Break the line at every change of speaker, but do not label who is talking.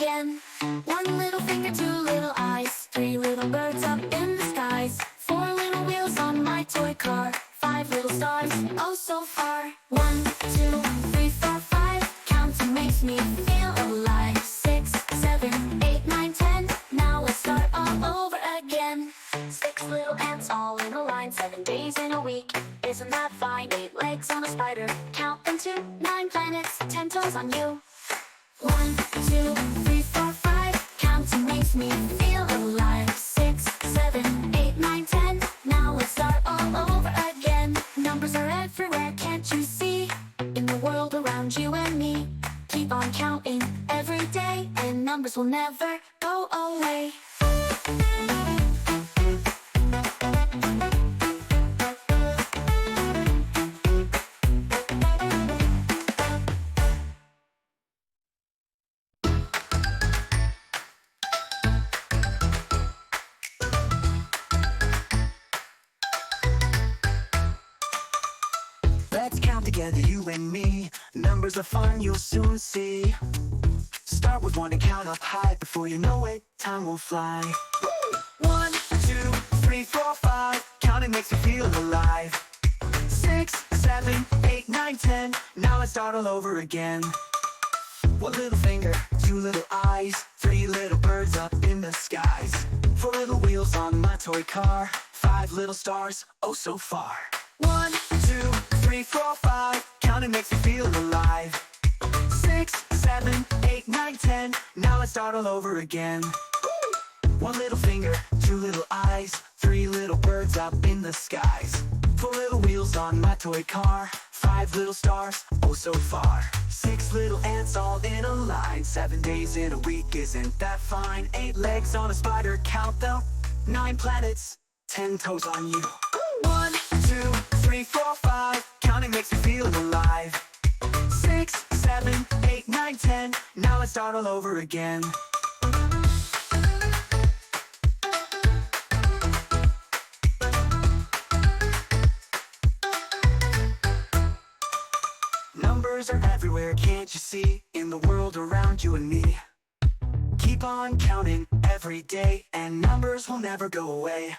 again. One little finger, two little eyes, three little birds up in the skies, four little wheels on my toy car, five little stars, oh so far. 1, 2, 3, 4, 5, counting makes me feel alive. 6, 7, 8, 9, 10, now let's start all over again. 6 little ants all in a line, 7 days in a week, isn't that fine? 8 legs on a spider, count them too. 9 planets, 10 toes on you. 1, 2, 3, 4, 5, counting makes me feel alive. 6, 7, 8, 9, 10, now let's start all over again. Numbers are everywhere, can't you see? In the world around you and me. Keep on counting every day, and numbers will never go away.
Let's count together, you and me. Numbers are fun, you'll soon see. Start with 1 and count up high. Before you know it, time will fly. 1, 2, 3, 4, 5, counting makes you feel alive. 6, 7, 8, 9, 10, now let's start all over again. 1 little finger, 2 little eyes, 3 little birds up in the skies, 4 little wheels on my toy car, 5 little stars, oh so far. 1, 2, 3, 4, 5, counting makes you feel alive. 6, 7, 8, 9, 10, now let's start all over again. 1 little finger, 2 little eyes, 3 little birds up in the skies, 4 little wheels on my toy car, 5 little stars, oh so far. 6 little ants all in a line, 7 days in a week, isn't that fine? 8 legs on a spider, count them. 9 planets, 10 toes on you. 1, 2, 3, 4, 5, counting makes you feel alive. 6, 7, 8, 9, 10, now let's start all over again. Numbers are everywhere, can't you see? In the world around you and me. Keep on counting every day, and numbers will never go away.